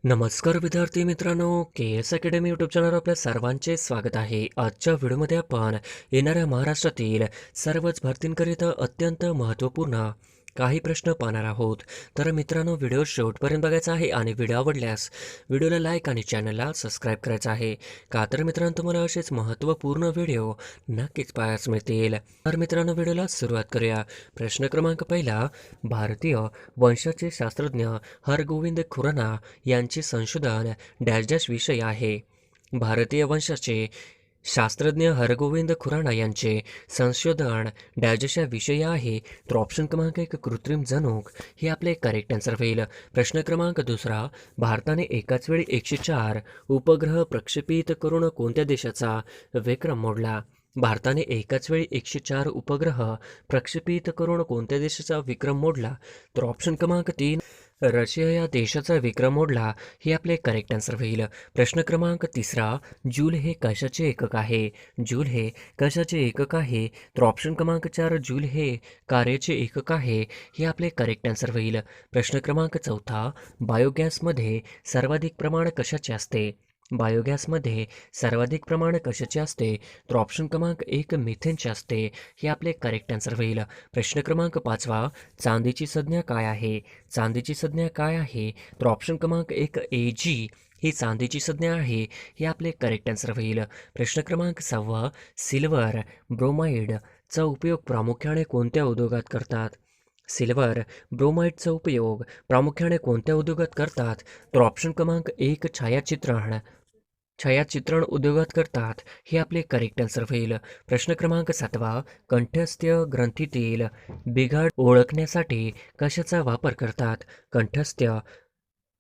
नमस्कार विद्यार्थी मित्रांनो, के एस अकॅडमी यूट्यूब चॅनलवर आपल्या सर्वांचे स्वागत आहे. आजच्या व्हिडिओमध्ये आपण येणाऱ्या महाराष्ट्रातील सर्वच भरतींकरिता अत्यंत महत्त्वपूर्ण काही प्रश्न पाहणार आहोत. तर मित्रांनो, व्हिडिओ शेवटपर्यंत बघायचा आहे आणि व्हिडिओ आवडल्यास व्हिडिओला लाईक आणि चॅनलला सबस्क्राईब करायचं आहे. का तर मित्रांनो, तुम्हाला असेच महत्त्वपूर्ण व्हिडिओ नक्कीच पाहायला मिळतील. तर मित्रांनो, व्हिडिओला सुरुवात करूया. प्रश्न क्रमांक पहिला, भारतीय वंशाचे शास्त्रज्ञ हरगोविंद खुराना यांचे संशोधन डॅश डॅश विषय आहे. भारतीय वंशाचे शास्त्रज्ञ हरगोविंद खुराना यांचे संशोधन डॅश या विषय आहे. तर ऑप्शन क्रमांक 1 कृत्रिम जनुक हे आपले करेक्ट आन्सर होईल. प्रश्न क्रमांक दुसरा, भारताने एकाच वेळी 104 उपग्रह प्रक्षेपित करून कोणत्या देशाचा विक्रम मोडला? भारताने एकाच वेळी 104 उपग्रह प्रक्षेपित करून कोणत्या देशाचा विक्रम मोडला? तर ऑप्शन क्रमांक 3 रशिया या देशाचा विक्रम मोडला हे आपले करेक्ट आन्सर होईल. प्रश्न क्रमांक तिसरा, जूल हे कशाचे एकक आहे? जूल हे कशाचे एकक आहे? तर ऑप्शन क्रमांक 4 जूल हे कार्याचे एकक आहे हे आपले करेक्ट आन्सर होईल. प्रश्न क्रमांक चौथा, बायोगॅसमध्ये सर्वाधिक प्रमाण कशाचे असते? बायोगॅसमध्ये सर्वाधिक प्रमाण कशाचे असते? तर ऑप्शन क्रमांक 1 मिथेनचे असते हे आपले करेक्ट आन्सर होईल. प्रश्न क्रमांक पाचवा, चांदीची संज्ञा काय आहे? चांदीची संज्ञा काय आहे? तर ऑप्शन क्रमांक 1 Ag ही चांदीची संज्ञा आहे हे आपले करेक्ट आन्सर होईल. प्रश्न क्रमांक 6, सिल्वर ब्रोमाइडचा उपयोग प्रामुख्याने कोणत्या उद्योगात करतात? सिल्वर ब्रोमाइडचा उपयोग प्रामुख्याने कोणत्या उद्योगात करतात? तर ऑप्शन क्रमांक 1 छायाचित्रण उद्योगात करतात हे आपले करेक्ट आन्सर होईल. प्रश्न क्रमांक 7, कंठस्थ ग्रंथीतील बिघाड ओळखण्यासाठी कशाचा वापर करतात? कंठस्थ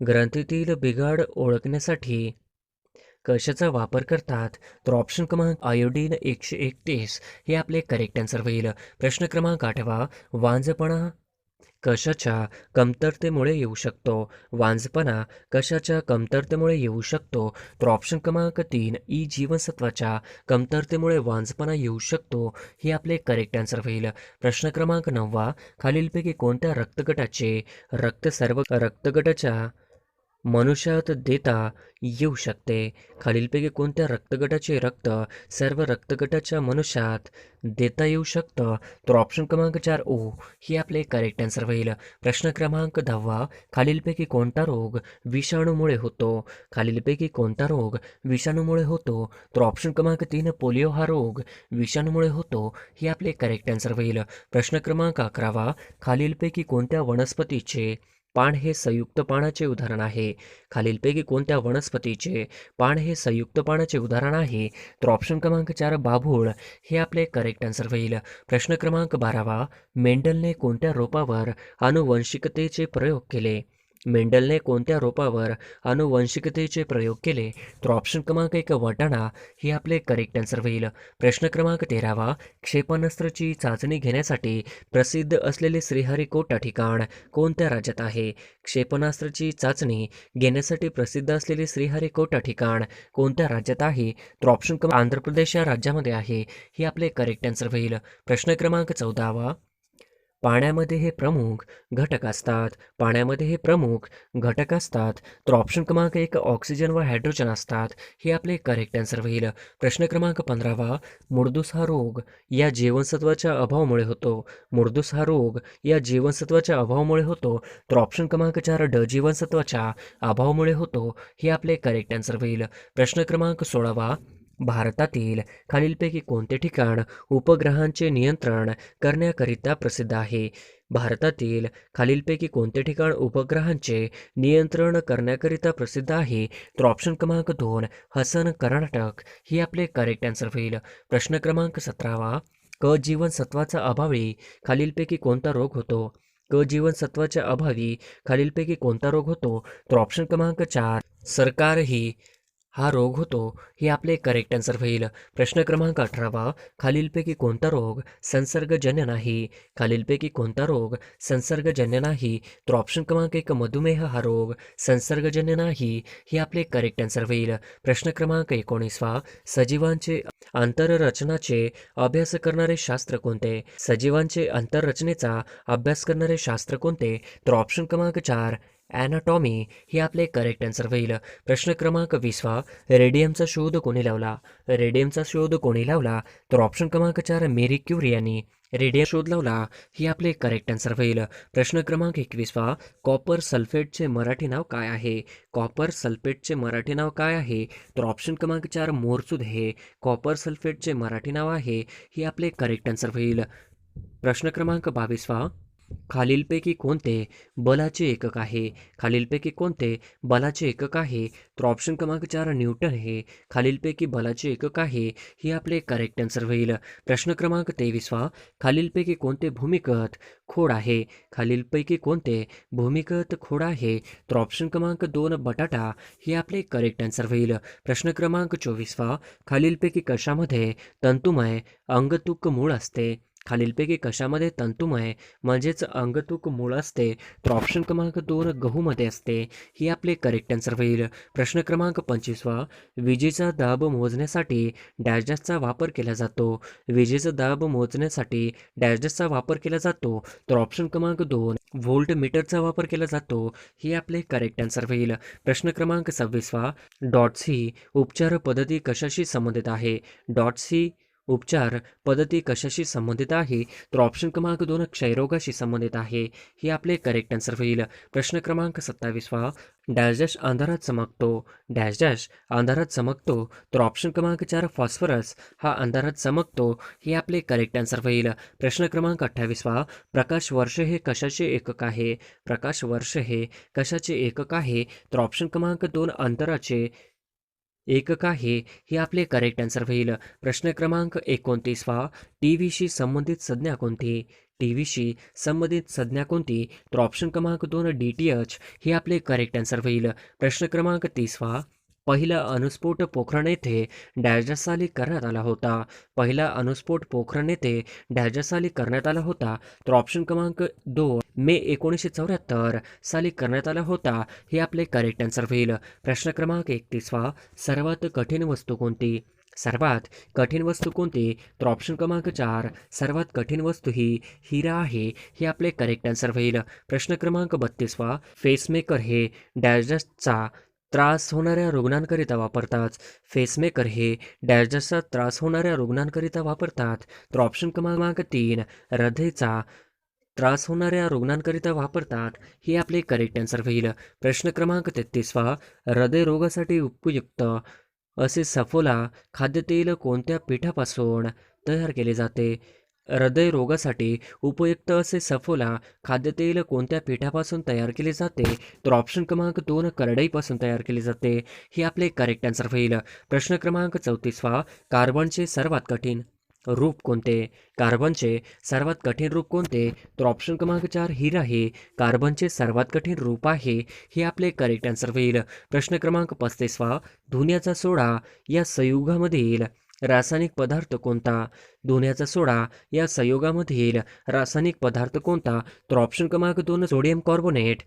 ग्रंथीतील बिघाड ओळखण्यासाठी कशाचा वापर करतात? तर ऑप्शन क्रमांक आयोडीन 131 हे आपले करेक्ट आन्सर होईल. प्रश्न क्रमांक 8, वांझपणा कशाच्या कमतरतेमुळे येऊ शकतो? वांझपणा कशाच्या कमतरतेमुळे येऊ शकतो? तर ऑप्शन क्रमांक 3 ई जीवनसत्वाच्या कमतरतेमुळे वांझपणा येऊ शकतो हे आपले करेक्ट आन्सर होईल. प्रश्न क्रमांक 9, खालीलपैकी कोणत्या रक्तगटाचे रक्त सर्व रक्तगटाच्या मनुष्यात देता येऊ शकते? खालीलपैकी कोणत्या रक्तगटाचे रक्त सर्व रक्तगटाच्या मनुष्यात देता येऊ शकतं? तर ऑप्शन क्रमांक 4 ओ ही आपले करेक्ट आन्सर होईल. प्रश्न क्रमांक 10, खालीलपैकी कोणता रोग विषाणूमुळे होतो? खालीलपैकी कोणता रोग विषाणूमुळे होतो? तर ऑप्शन क्रमांक 3 पोलिओ हा रोग विषाणूमुळे होतो हे आपले करेक्ट आन्सर होईल. प्रश्न क्रमांक 11, खालीलपैकी कोणत्या वनस्पतीचे पान हे संयुक्त पानाचे उदाहरण आहे? खालीलपैकी कोणत्या वनस्पतीचे पान हे संयुक्त पानाचे उदाहरण आहे? तर ऑप्शन क्रमांक 4 बाभूळ हे आपले करेक्ट आन्सर होईल. प्रश्न क्रमांक 12, मेंडलने कोणत्या रोपावर आनुवंशिकतेचे प्रयोग केले? मेंडलने कोणत्या रोपावर आनुवंशिकतेचे प्रयोग केले? तर ऑप्शन क्रमांक 1 वाटाणा हे आपले करेक्ट आन्सर होईल. प्रश्न क्रमांक 13, क्षेपणास्त्राची चाचणी घेण्यासाठी प्रसिद्ध असलेले श्रीहरिकोटा ठिकाण कोणत्या राज्यात आहे? क्षेपणास्त्राची चाचणी घेण्यासाठी प्रसिद्ध असलेले श्रीहरिकोटा ठिकाण कोणत्या राज्यात आहे? तर ऑप्शन क्रमांक आंध्र प्रदेश या राज्यामध्ये आहे हे आपले करेक्ट आन्सर होईल. प्रश्न क्रमांक 14, पाण्यामध्ये हे प्रमुख घटक असतात. पाण्यामध्ये हे प्रमुख घटक असतात. तर ऑप्शन क्रमांक 1 ऑक्सिजन व हायड्रोजन असतात हे आपले करेक्ट आन्सर होईल. प्रश्न क्रमांक 15, मुर्दूस हा रोग या जीवनसत्वाच्या अभावामुळे होतो. मुर्दूस हा रोग या जीवनसत्वाच्या अभावामुळे होतो. तर ऑप्शन क्रमांक 4 ड जीवनसत्वाच्या अभावामुळे होतो हे आपले करेक्ट आन्सर होईल. प्रश्न क्रमांक 16, भारतातील खालीलपैकी कोणते ठिकाण उपग्रहांचे नियंत्रण करण्याकरिता प्रसिद्ध आहे? भारतातील खालीलपैकी कोणते ठिकाण उपग्रहांचे नियंत्रण करण्याकरिता प्रसिद्ध आहे? तर ऑप्शन क्रमांक 2 हसन कर्नाटक हे आपले करेक्ट आन्सर होईल. प्रश्न क्रमांक 17, क जीवनसत्वाचा अभावी खालीलपैकी कोणता रोग होतो? क जीवनसत्वाच्या अभावी खालीलपैकी कोणता रोग होतो? तर ऑप्शन क्रमांक 4 सरकार ही हा रोग होतो हे आपले करेक्ट आन्सर होईल. प्रश्न क्रमांक 18, खालीलपैकी कोणता रोग संसर्गजन्य नाही? खालीलपैकी कोणता रोग संसर्गजन्य नाही? तर ऑप्शन क्रमांक 1 मधुमेह हा रोग संसर्गजन्य नाही हे आपले करेक्ट आन्सर होईल. प्रश्न क्रमांक 19, सजीवांचे आंतररचनाचे अभ्यास करणारे शास्त्र कोणते? सजीवांचे आंतररचनेचा अभ्यास करणारे शास्त्र कोणते? तर ऑप्शन क्रमांक 4 ॲनाटॉमी हे आपले करेक्ट आन्सर होईल. प्रश्न क्रमांक 20 रेडियमचा शोध कोणी लावला? रेडियमचा शोध कोणी लावला? तर ऑप्शन क्रमांक 4 मेरी क्युरी यांनी रेडियम शोध लावला. ही आपले करेक्ट आन्सर होईल. प्रश्न क्रमांक 21 कॉपर सल्फेटचे मराठी नाव काय आहे? कॉपर सल्फेटचे मराठी नाव काय आहे? तर ऑप्शन क्रमांक 4 मोरचूद हे कॉपर सल्फेटचे मराठी नाव आहे. ही आपले करेक्ट आन्सर होईल. प्रश्न क्रमांक 22 खालीलपैकी कोणते बलाचे एकक आहे? खालीलपैकी कोणते बलाचे एकक आहे? तर ऑप्शन क्रमांक 4 न्यूटन हे खालीलपैकी बलाचे एकक आहे. ही आपले करेक्ट आन्सर होईल. प्रश्न क्रमांक 23 खालीलपैकी कोणते भूमिगत खोड आहे? खालीलपैकी कोणते भूमिगत खोड आहे? तर ऑप्शन क्रमांक 2 बटाटा हे आपले करेक्ट आन्सर होईल. प्रश्न क्रमांक 24 खालीलपैकी कशामध्ये तंतुमय अंगतूक मूळ असते? खालीलपैकी कशामध्ये तंतुमय म्हणजेच अंगतूक मूळ असते? तर ऑप्शन क्रमांक 2 गहूमध्ये असते. ही आपले करेक्ट आन्सर होईल. प्रश्न क्रमांक 25 विजेचा दाब मोजण्यासाठी डॅशचा वापर केला जातो. विजेचा दाब मोजण्यासाठी डॅशचा वापर केला जातो. तर ऑप्शन क्रमांक 2 व्होल्ट मीटरचा वापर केला जातो. ही आपले करेक्ट आन्सर होईल. प्रश्न क्रमांक 26 डॉट्स ही उपचार पद्धती कशाशी संबंधित आहे? डॉट्स ही उपचार पद्धती कशाशी संबंधित आहे? तर ऑप्शन क्रमांक 2 क्षयरोगाशी संबंधित आहे. हे आपले करेक्ट आन्सर होईल. प्रश्न क्रमांक 27 डॅश डॅश अंधारात चमकतो. डॅश डॅश अंधारात चमकतो. तर ऑप्शन क्रमांक 4 फॉस्फरस हा अंधारात चमकतो. हे आपले करेक्ट आन्सर होईल. प्रश्न क्रमांक 28 प्रकाश वर्ष हे कशाचे एकक आहे? प्रकाश वर्ष हे कशाचे एकक आहे? तर ऑप्शन क्रमांक 2 अंतराचे एकक आहे. हे आपले करेक्ट आन्सर होईल. प्रश्न क्रमांक 29 टी व्हीशी संबंधित संज्ञा कोणती? टी व्हीशी संबंधित संज्ञा कोणती? तर ऑप्शन क्रमांक 2 DTH हे आपले करेक्ट आन्सर होईल. प्रश्न क्रमांक 30 पहिला अणुस्फोट पोखरण येथे डॅश साली करण्यात आला होता. पहिला अणुस्फोट पोखरण येथे डॅश साली करण्यात आला होता. तर ऑप्शन क्रमांक 2 मे 1974 साली करण्यात आला होता. हे आपले करेक्ट आन्सर होईल. प्रश्न क्रमांक 31 सर्वात कठीण वस्तू कोणती? सर्वात कठीण वस्तू कोणती? तर ऑप्शन क्रमांक 4 सर्वात कठीण वस्तू ही हिरा आहे. हे आपले करेक्ट आन्सर होईल. प्रश्न क्रमांक 32 फेसमेकर हे डॅशचा त्रास होणाऱ्या रुग्णांकरिता वापरतात. फेसमेकर हे डॅशचा त्रास होणाऱ्या रुग्णांकरिता वापरतात. तर ऑप्शन क्रमांक 3 हृदयचा त्रास होणाऱ्या रुग्णांकरिता वापरतात. हे आपले करेक्ट आन्सर होईल. प्रश्न क्रमांक 33 हृदयरोगासाठी उपयुक्त असे सफोला खाद्यतेल कोणत्या पिठापासून तयार केले जाते? हृदयरोगासाठी उपयुक्त असे सफोला खाद्यतेल कोणत्या पिठापासून तयार केले जाते? तर ऑप्शन क्रमांक 2 करडईपासून तयार केले जाते. हे आपले करेक्ट आन्सर होईल. प्रश्न क्रमांक 34 कार्बनचे सर्वात कठीण रूप कोणते? कार्बनचे सर्वात कठीण रूप कोणते? तर ऑप्शन क्रमांक 4 हिरा हे कार्बनचे सर्वात कठीण रूप आहे. हे आपले करेक्ट आन्सर होईल. प्रश्न क्रमांक 35 धुन्याचा सोडा या संयुगामधील रासायनिक पदार्थ कोणता? धुन्याचा सोडा या संयुगामधील रासायनिक पदार्थ कोणता? तर ऑप्शन क्रमांक 2 सोडियम कार्बोनेट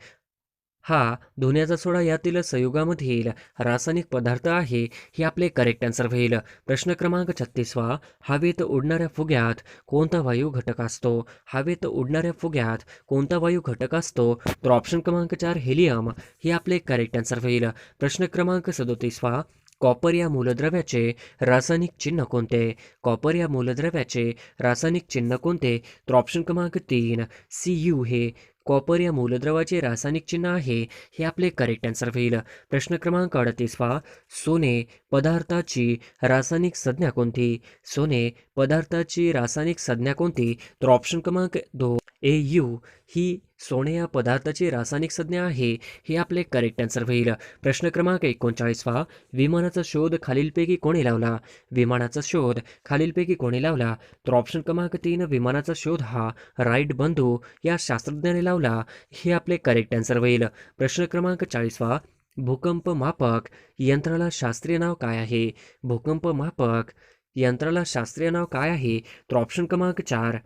हा धुन्याचा सोडा यातील संयुगामधील रासायनिक पदार्थ आहे. हे आपले करेक्ट आन्सर होईल. प्रश्न क्रमांक 36 हवेत उडणाऱ्या फुग्यात कोणता वायू घटक असतो? हवेत उडणाऱ्या फुग्यात कोणता वायू घटक असतो? तर ऑप्शन क्रमांक 4 हेलियम हे आपले करेक्ट आन्सर होईल. प्रश्न क्रमांक 37 कॉपर या मूलद्रव्याचे रासायनिक चिन्ह कोणते? कॉपर या मूलद्रव्याचे रासायनिक चिन्ह कोणते? तर ऑप्शन क्रमांक 3 Cu हे कॉपर या मूलद्रव्याचे रासायनिक चिन्ह आहे. हे आपले करेक्ट आन्सर होईल. प्रश्न क्रमांक 38 सोने पदार्थाची रासायनिक संज्ञा कोणती? सोने पदार्थाची रासायनिक संज्ञा कोणती? तर ऑप्शन क्रमांक 2 Au ही सोने या पदार्थाची रासायनिक संज्ञा आहे. हे आपले करेक्ट आन्सर होईल. प्रश्न क्रमांक 39 विमानाचा शोध खालीलपैकी कोणी लावला? विमानाचा शोध खालीलपैकी कोणी लावला? तर ऑप्शन क्रमांक 3 विमानाचा शोध हा राईट बंधू या शास्त्रज्ञाने लावला. हे आपले करेक्ट आन्सर होईल. प्रश्न क्रमांक 40 भूकंप मापक यंत्राला शास्त्रीय नाव काय आहे? भूकंप मापक यंत्राला शास्त्रीय नाव काय आहे? तर ऑप्शन क्रमांक 4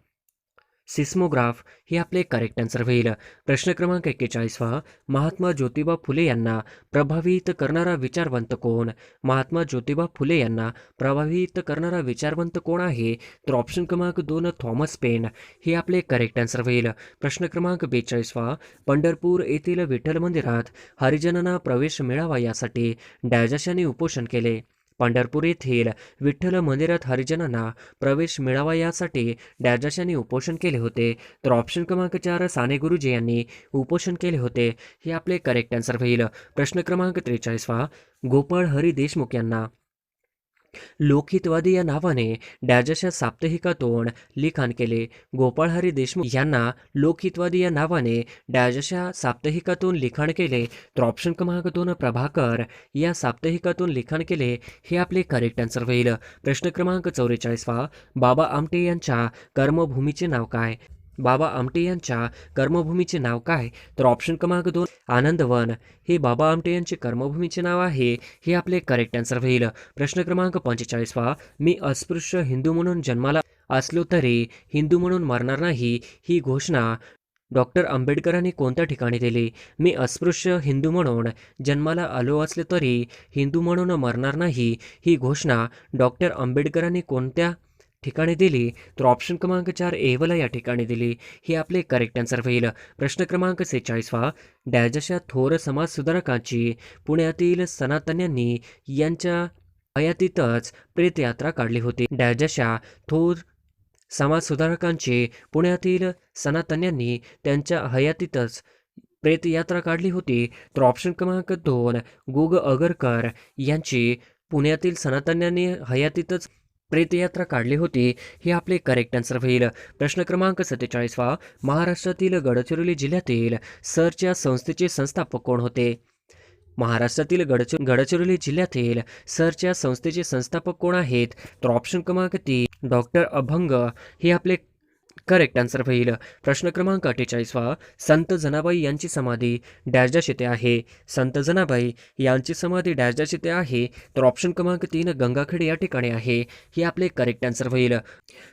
सिस्मोग्राफ हे आपले करेक्ट आन्सर होईल. प्रश्न क्रमांक 41 महात्मा ज्योतिबा फुले यांना प्रभावित करणारा विचारवंत कोण? महात्मा ज्योतिबा फुले यांना प्रभावित करणारा विचारवंत कोण आहे? तर ऑप्शन क्रमांक 2 थॉमस पेन हे आपले करेक्ट आन्सर होईल. प्रश्न क्रमांक 42 पंढरपूर येथील विठ्ठल मंदिरात हरिजनांना प्रवेश मिळावा यासाठी डॅजशाने उपोषण केले. पंढरपूर येथील विठ्ठल मंदिरात हरिजनांना प्रवेश मिळावा यासाठी डॅजशाने उपोषण केले होते. तर ऑप्शन क्रमांक 4 साने गुरुजी यांनी उपोषण केले होते. हे आपले करेक्ट आन्सर होईल. प्रश्न क्रमांक 43 गोपाळ हरी देशमुख यांना लोकहितवादी या नावाने डॅजच्या साप्ताहिकातून लिखाण केले. गोपाळ हरी देशमुख यांना लोकहितवादी या नावाने डॅजच्या साप्ताहिकातून लिखाण केले. तर ऑप्शन क्रमांक 2 प्रभाकर या साप्ताहिकातून लिखाण केले. हे आपले करेक्ट आन्सर होईल. प्रश्न क्रमांक 44 बाबा आमटे यांच्या कर्मभूमीचे नाव काय? बाबा आमटे यांच्या कर्मभूमीचे नाव काय? तर ऑप्शन क्रमांक 2 आनंदवन हे बाबा आमटे यांचे कर्मभूमीचे नाव आहे. हे आपले करेक्ट आन्सर होईल. प्रश्न क्रमांक 45 मी अस्पृश्य हिंदू म्हणून जन्माला असलो तरी हिंदू म्हणून मरणार नाही ही घोषणा डॉक्टर आंबेडकरांनी कोणत्या ठिकाणी दिली? मी अस्पृश्य हिंदू म्हणून जन्माला आलो असले तरी हिंदू म्हणून मरणार नाही ही घोषणा डॉक्टर आंबेडकरांनी कोणत्या ठिकाणी दिली? तर ऑप्शन क्रमांक 4 एवला या ठिकाणी दिली. हे आपले करेक्ट आन्सर होईल. प्रश्न क्रमांक 46 डॅजच्या थोर समाजसुधारकांची पुण्यातील सनातन्यांनी यांच्या हयातीतच प्रेतयात्रा काढली होती. डॅजच्या थोर समाजसुधारकांची पुण्यातील सनातन्यांनी त्यांच्या हयातीतच प्रेतयात्रा काढली होती. तर ऑप्शन क्रमांक 2 गोग अगरकर यांची पुण्यातील सनातन्यांनी हयातीतच प्रेतयात्रा काढली होती. हे आपले करेक्ट आन्सर होईल. प्रश्न क्रमांक 47 महाराष्ट्रातील गडचिरोली जिल्ह्यातील सरच्या संस्थेचे संस्थापक कोण होते? महाराष्ट्रातील गडचिरोली जिल्ह्यातील सरच्या संस्थेचे संस्थापक कोण आहेत? तर ऑप्शन क्रमांक 3 डॉक्टर अभंग हे आपले करेक्ट आन्सर होईल. प्रश्न क्रमांक 48 संत जनाबाई यांची समाधी डॅशडॅश येथे आहे. संत जनाबाई यांची समाधी डॅशडॅश येथे आहे. तर ऑप्शन क्रमांक 3 गंगाखेड या ठिकाणी आहे. हे आपले करेक्ट आन्सर होईल.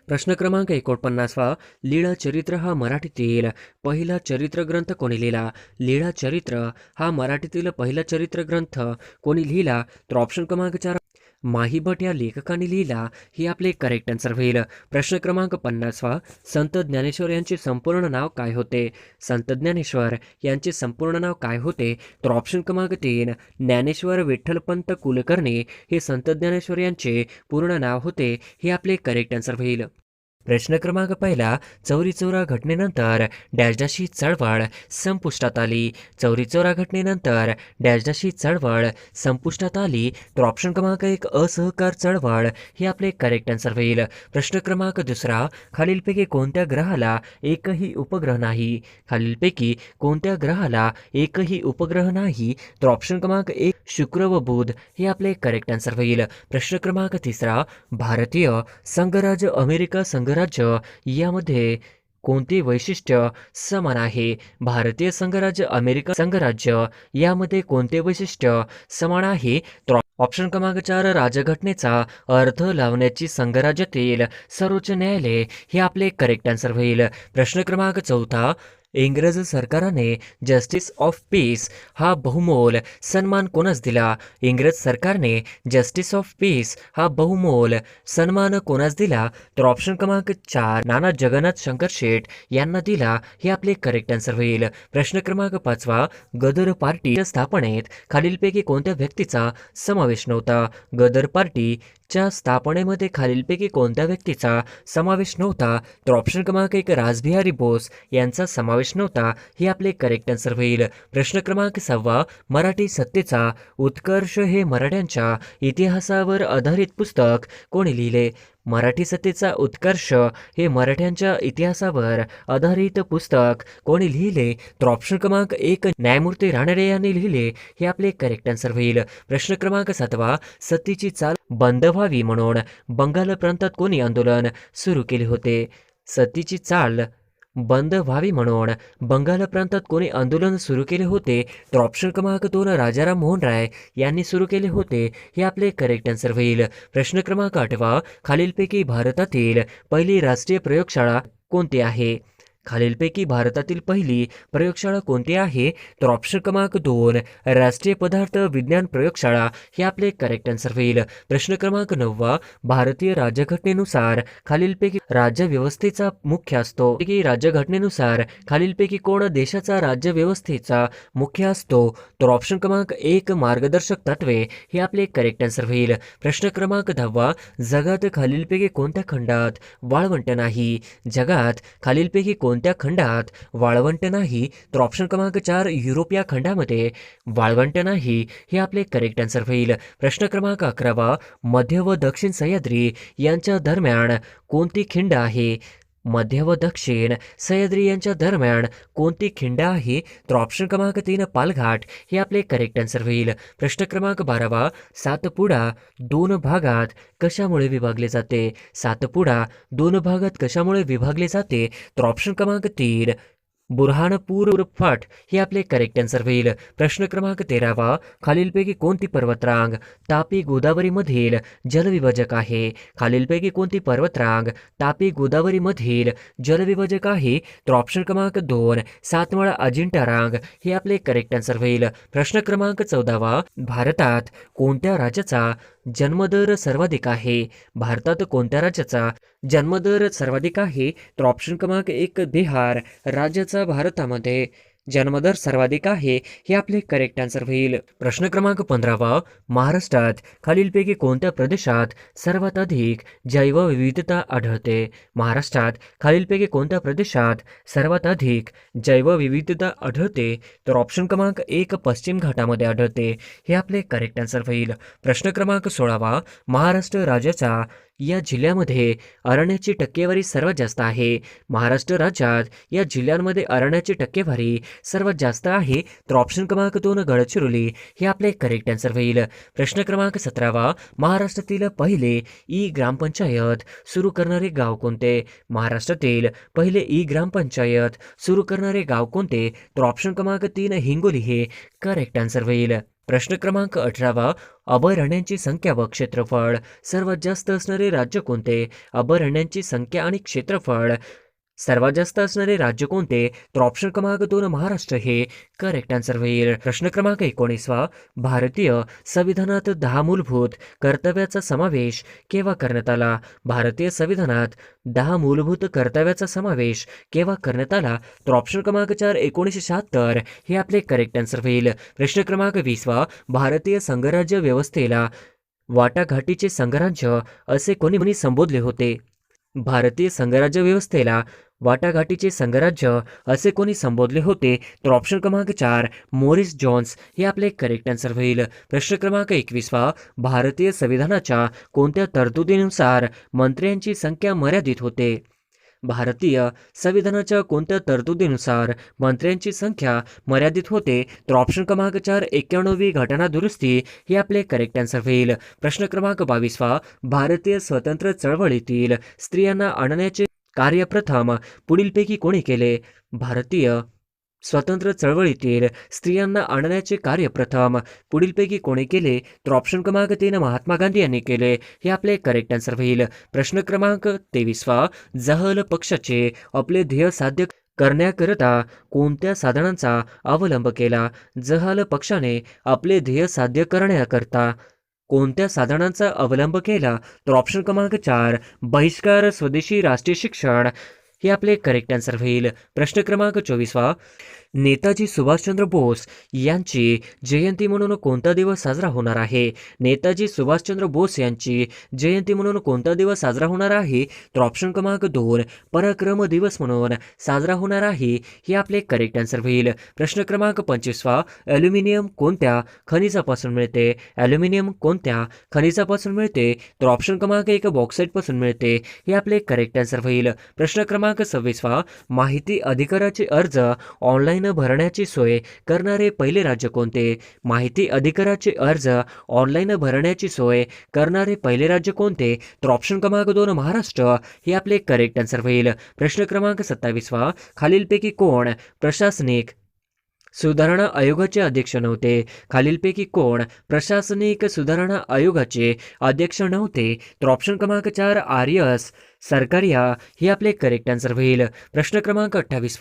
प्रश्न क्रमांक 49 लीळा चरित्र हा मराठीतील पहिला चरित्र ग्रंथ कोणी लिहिला? लीळा चरित्र हा मराठीतील पहिला चरित्र ग्रंथ कोणी लिहिला? तर ऑप्शन क्रमांक 4 माहीभट या लेखकाने लिहिला. हे आपले करेक्ट आन्सर होईल. प्रश्न क्रमांक 50 संत ज्ञानेश्वर यांचे संपूर्ण नाव काय होते? संत ज्ञानेश्वर यांचे संपूर्ण नाव काय होते? तर ऑप्शन क्रमांक 3 ज्ञानेश्वर विठ्ठलपंत कुलकर्णी हे संत ज्ञानेश्वर यांचे पूर्ण नाव होते. हे आपले करेक्ट आन्सर होईल. प्रश्न क्रमांक 1 चौरी चौरा घटनेनंतर डॅशडाशी चळवळ संपुष्टात आली. चौरी चौरा घटनेनंतर डॅशडाशी चळवळ संपुष्टात आली. तर ऑप्शन क्रमांक 1 असहकार चळवळ हे आपले करेक्ट आन्सर होईल. प्रश्न क्रमांक 2 खालीलपैकी कोणत्या ग्रहाला एकही उपग्रह नाही? खालीलपैकी कोणत्या ग्रहाला एकही उपग्रह नाही? तर ऑप्शन क्रमांक 1 शुक्र व बुध हे आपले करेक्ट आन्सर होईल. प्रश्न क्रमांक 3 भारतीय संघराज्य अमेरिका संघराज्य यामध्ये कोणते वैशिष्ट्य समान आहे? भारतीय संघराज्य अमेरिका संघराज्य यामध्ये कोणते वैशिष्ट्य समान आहे? तर ऑप्शन क्रमांक 4 राजघटनेचा अर्थ लावण्याची संघराज्यातील सर्वोच्च न्यायालय हे आपले करेक्ट आन्सर होईल. प्रश्न क्रमांक 4 इंग्रज सरकाराने जस्टिस ऑफ पीस हा बहुमोल सन्मान कोणास दिला? इंग्रज सरकारने जस्टिस ऑफ पीस हा बहुमोल सन्मान कोणास दिला? तर ऑप्शन क्रमांक 4 नाना जगन्नाथ शंकर शेठ यांना दिला. हे आपले करेक्ट आन्सर होईल. प्रश्न क्रमांक 5 गदर पार्टीच्या स्थापनेत खालीलपैकी कोणत्या व्यक्तीचा समावेश नव्हता? गदर पार्टीच्या स्थापनेमध्ये खालीलपैकी कोणत्या व्यक्तीचा समावेश नव्हता? तर ऑप्शन क्रमांक 1 रासबिहारी बोस यांचा समावेश नव्हता. हे आपले करेक्ट आन्सर होईल. प्रश्न क्रमांक 6 मराठी सत्तेचा उत्कर्ष हे मराठ्यांच्या इतिहासावर आधारित पुस्तक कोणी लिहिले? मराठी सत्तेचा उत्कर्ष हे मराठ्यांच्या इतिहासावर आधारित पुस्तक कोणी लिहिले? तर ऑप्शन क्रमांक 1 न्यायमूर्ती रानडे यांनी लिहिले. हे आपले करेक्ट आन्सर होईल. प्रश्न क्रमांक 7 सत्तेची चाल बंद व्हावी म्हणून बंगाल प्रांतात कोणी आंदोलन सुरू केले होते? सत्तेची चाल बंद व्हावी म्हणून बंगाल प्रांतात कोणी आंदोलन सुरू केले होते? तर ऑप्शन क्रमांक 2 राजाराम मोहन राय यांनी सुरू केले होते. हे आपले करेक्ट आन्सर होईल. प्रश्न क्रमांक 8 खालीलपैकी भारतातील पहिली राष्ट्रीय प्रयोगशाळा कोणते आहे? खालीलपैकी भारतातील पहिली प्रयोगशाळा कोणती आहे? तर ऑप्शन क्रमांक 2 राष्ट्रीय पदार्थ विज्ञान प्रयोगशाळा हे आपले करेक्ट आन्सर होईल. प्रश्न क्रमांक 9 भारतीय राज्यघटनेनुसार खालीलपैकी राज्य व्यवस्थेचा मुख्य असतो. की राज्यघटनेनुसार खालीलपैकी कोण देशाचा राज्य व्यवस्थेचा मुख्य असतो? तर ऑप्शन क्रमांक 1 मार्गदर्शक तत्वे हे आपले करेक्ट आन्सर होईल. प्रश्न क्रमांक 10 जगात खालीलपैकी कोणत्या खंडात वाळवंट नाही? जगात खालीलपैकी कोणत्या खंडात वाळवंट नाही? तर ऑप्शन क्रमांक 4 युरोप या खंडामध्ये वाळवंट नाही हे आपले करेक्ट आन्सर होईल. प्रश्न क्रमांक 11 मध्य व दक्षिण सह्याद्री यांच्या दरम्यान कोणती खिंड आहे? मध्य व दक्षिण सह्याद्री यांच्या दरम्यान कोणती खिंड आहे? तर ऑप्शन क्रमांक 3 पालघाट हे आपले करेक्ट आन्सर होईल. प्रश्न क्रमांक 12 सातपुडा 2 भागात कशामुळे विभागले जाते? सातपुडा 2 भागात कशामुळे विभागले जाते? तर ऑप्शन क्रमांक 3 बुरहानपूर फाट हे आपले करेक्ट आन्सर होईल. प्रश्न क्रमांक 13 खालीलपैकी कोणती पर्वतरांग तापी गोदावरीमधील जलविभाजक आहे? खालीलपैकी कोणती पर्वतरांग तापी गोदावरीमधील जलविभाजक आहे? तर ऑप्शन क्रमांक 2 सातमाळा अजिंठा रांग हे आपले करेक्ट आन्सर होईल. प्रश्न क्रमांक 14 भारतात कोणत्या राज्याचा जन्मदर सर्वाधिक आहे? भारतात कोणत्या राज्याचा जन्मदर सर्वाधिक आहे? तर ऑप्शन क्रमांक 1 बिहार राज्याचा भारतामध्ये जन्मदर सर्वाधिक आहे हे आपले करेक्ट आन्सर होईल. प्रश्न क्रमांक 15 महाराष्ट्रात खालीलपैकी कोणत्या प्रदेशात सर्वात अधिक जैवविविधता आढळते? महाराष्ट्रात खालीलपैकी कोणत्या प्रदेशात सर्वात अधिक जैवविविधता आढळते? तर ऑप्शन क्रमांक 1 पश्चिम घाटामध्ये आढळते हे आपले करेक्ट आन्सर होईल. प्रश्न क्रमांक 16 महाराष्ट्र राज्याच्या या जिल्ह्यामध्ये अरण्याची टक्केवारी सर्वात जास्त आहे? महाराष्ट्र राज्यात या जिल्ह्यांमध्ये अरण्याची टक्केवारी सर्वात जास्त आहे? तर ऑप्शन क्रमांक 2 गडचिरोली हे आपले करेक्ट आन्सर होईल. प्रश्न क्रमांक 17 महाराष्ट्रातील पहिले ई ग्रामपंचायत सुरू करणारे गाव कोणते? महाराष्ट्रातील पहिले ई ग्रामपंचायत सुरू करणारे गाव कोणते? तर ऑप्शन क्रमांक 3 हिंगोली हे करेक्ट आन्सर होईल. प्रश्न क्रमांक 18 अभयारण्यांची संख्या व क्षेत्रफळ सर्वात जास्त असणारे राज्य कोणते? अभयारण्यांची संख्या आणि क्षेत्रफळ सर्वात जास्त असणारे राज्य कोणते? तर ऑप्शन क्रमांक 2 महाराष्ट्र हे करेक्ट आन्सर होईल. प्रश्न क्रमांक 19 भारतीय संविधानात 10 मूलभूत कर्तव्याचा समावेश केव्हा करण्यात आला? भारतीय संविधानात 10 मूलभूत कर्तव्याचा समावेश केव्हा करण्यात आला? तर ऑप्शन क्रमांक 4 1976 हे आपले करेक्ट आन्सर होईल. प्रश्न क्रमांक 20 भारतीय संघराज्य व्यवस्थेला वाटाघाटीचे संघराज्य असे कोणी संबोधले होते? भारतीय संघराज्य व्यवस्थेला वाटाघाटीचे संघराज्य असे कोणी संबोधले होते? तर ऑप्शन क्रमांक 4 मोरिस जॉन्स हे आपले करेक्ट आन्सर होईल. प्रश्न क्रमांक 21 भारतीय संविधानाच्या कोणत्या तरतुदीनुसार मंत्र्यांची संख्या मर्यादित होते? भारतीय संविधानाच्या कोणत्या तरतुदीनुसार मंत्र्यांची संख्या मर्यादित होते? तर ऑप्शन क्रमांक 4 91वी घटना दुरुस्ती हे आपले करेक्ट आन्सर होईल. प्रश्न क्रमांक 22 भारतीय स्वतंत्र चळवळीतील स्त्रियांना आणण्याचे कार्य प्रथम पुढीलपैकी कोणी केले? भारतीय स्वतंत्र चळवळीतील स्त्रियांना आणण्याचे कार्य प्रथम पुढीलपैकी कोणी केले? तर ऑप्शन क्रमांक 3 महात्मा गांधी यांनी केले हे आपले करेक्ट आन्सर होईल. प्रश्न क्रमांक 23 जहल पक्षाचे आपले ध्येय साध्य करण्याकरता कोणत्या साधनांचा अवलंब केला? जहल पक्षाने आपले ध्येय साध्य करण्याकरता कोणत्या साधनांचा अवलंब केला? तर ऑप्शन क्रमांक 4 बहिष्कार स्वदेशी राष्ट्रीय शिक्षण हे आपले करेक्ट आन्सर होईल. प्रश्न क्रमांक 24 नेताजी सुभाषचंद्र बोस यांची जयंती म्हणून कोणता दिवस साजरा होणार आहे? नेताजी सुभाषचंद्र बोस यांची जयंती म्हणून कोणता दिवस साजरा होणार आहे? तर ऑप्शन क्रमांक 2 पराक्रम दिवस म्हणून साजरा होणार आहे हे आपले करेक्ट आन्सर होईल. प्रश्न क्रमांक 25 ॲल्युमिनियम कोणत्या खनिजापासून मिळते? ॲल्युमिनियम कोणत्या खनिजापासून मिळते? तर ऑप्शन क्रमांक 1 बॉक्साईटपासून मिळते हे आपले करेक्ट आन्सर होईल. प्रश्न क्रमांक 26 माहिती अधिकाराचे अर्ज ऑनलाईन भरण्याची सोय करणारे पहिले राज्य कोणते? माहिती अधिकाराचे अर्ज ऑनलाईन भरण्याची सोय करणारे पहिले राज्य कोणते? तर ऑप्शन क्रमांक 2 महाराष्ट्र हे आपले करेक्ट आन्सर होईल. प्रश्न क्रमांक 27 खालीलपैकी कोण प्रशासनिक सुधारणा आयोगाचे अध्यक्ष नव्हते? खालीलपैकी कोण प्रशासनिक सुधारणा आयोगाचे अध्यक्ष नव्हते? तर ऑप्शन क्रमांक 4 RS सरकारिया हे आपले करेक्ट आन्सर होईल. प्रश्न क्रमांक 28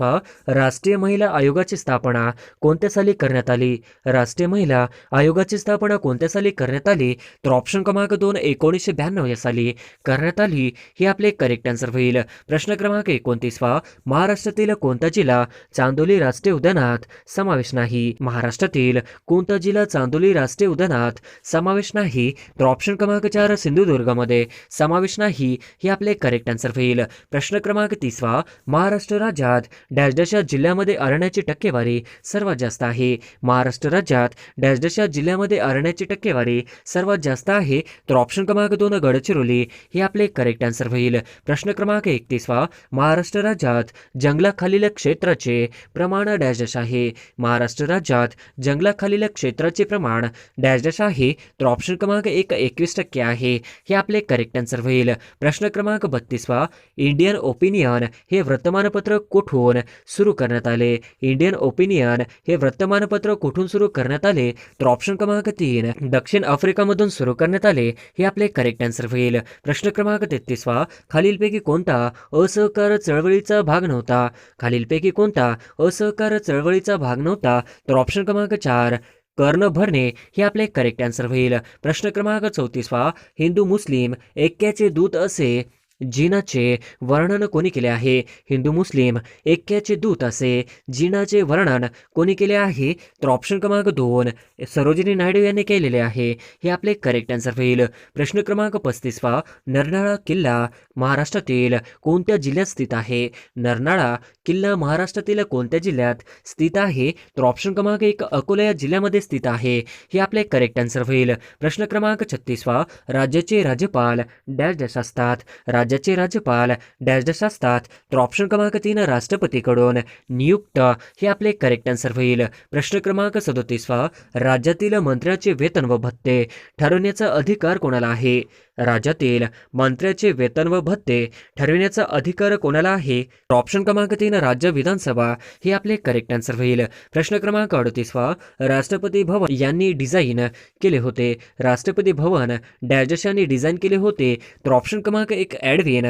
राष्ट्रीय महिला आयोगाची स्थापना कोणत्या साली करण्यात आली? राष्ट्रीय महिला आयोगाची स्थापना कोणत्या साली करण्यात आली? तर ऑप्शन क्रमांक 2 1992 या साली करण्यात आली. हे आपले करेक्ट आन्सर होईल. प्रश्न क्रमांक 29 महाराष्ट्रातील कोणता जिल्हा चांदोली राष्ट्रीय उद्यानात समावेश नाही? महाराष्ट्रातील कोणता जिल्हा चांदोली राष्ट्रीय उद्यानात समावेश नाही? तर ऑप्शन क्रमांक 4 सिंधुदुर्गमध्ये समावेश नाही. हे आपले करेक्ट आन्सर होईल. प्रश्न क्रमांक 30 महाराष्ट्र राज्यात डॅश डॅश या जिल्ह्यामध्ये अरण्याची टक्केवारी सर्वात जास्त आहे? महाराष्ट्र राज्यात डॅश डॅश या जिल्ह्यामध्ये अरण्याची टक्केवारी सर्वात जास्त आहे. तर ऑप्शन क्रमांक 2 गडचिरोली हे आपले करेक्ट आन्सर होईल. प्रश्न क्रमांक 31 महाराष्ट्र राज्यात जंगलाखालील क्षेत्राचे प्रमाण डॅश डॅश आहे? महाराष्ट्र राज्यात जंगलाखालील क्षेत्राचे प्रमाण डॅश डॅश आहे. तर ऑप्शन क्रमांक 1 21% आहे. हे आपले करेक्ट आन्सर होईल. प्रश्न क्रमांक 32 इंडियन ओपिनियन हे वर्तमानपत्र कुठून सुरू करण्यात आले? इंडियन ओपिनियन हे वर्तमानपत्र कुठून सुरू करण्यात आले? तर ऑप्शन क्रमांक 3 दक्षिण आफ्रिकामधून सुरू करण्यात आले. हे आपले करेक्ट आन्सर होईल. प्रश्न क्रमांक 33 खालीलपैकी कोणता असहकार चळवळीचा भाग नव्हता? खालीलपैकी कोणता असहकार चळवळीचा भाग नव्हता? तर ऑप्शन क्रमांक 4 कर्ण भरणे हे आपले करेक्ट आन्सर होईल. प्रश्न क्रमांक 34 हिंदू मुस्लिम ऐक्याचे दूत असे जिनाचे वर्णन कोणी केले आहे? हिंदू मुस्लिम ऐक्याचे दूत असे जिनाचे वर्णन कोणी केले आहे? तर ऑप्शन क्रमांक 2 सरोजिनी नायडू यांनी केलेले आहे. हे आपले करेक्ट आन्सर होईल. प्रश्न क्रमांक 35 नरनाळा किल्ला महाराष्ट्रातील कोणत्या जिल्ह्यात स्थित आहे? नरनाळा किल्ला महाराष्ट्रातील कोणत्या जिल्ह्यात स्थित आहे? तर ऑप्शन क्रमांक 1 अकोला या जिल्ह्यामध्ये स्थित आहे. हे आपले करेक्ट आन्सर होईल. प्रश्न क्रमांक 36 राज्याचे राज्यपाल डॅश डॅश असतात? राज्याचे राज्यपाल डॅश डॅश असतात. तर ऑप्शन क्रमांक 3 राष्ट्रपतीकडून नियुक्त हे आपले करेक्ट आन्सर होईल. प्रश्न क्रमांक 37 राज्यातील मंत्र्याचे वेतन व भत्ते ठरवण्याचा अधिकार कोणाला आहे? राज्यातील मंत्र्याचे वेतन व भत्ते ठरविण्याचा अधिकार कोणाला आहे? ऑप्शन क्रमांक 3 राज्य विधानसभा हे आपले करेक्ट आन्सर होईल. प्रश्न क्रमांक 38 राष्ट्रपती भवन यांनी डिझाईन केले होते? राष्ट्रपती भवन डॅश यांनी डिझाईन केले होते. तर ऑप्शन क्रमांक 1 एडविन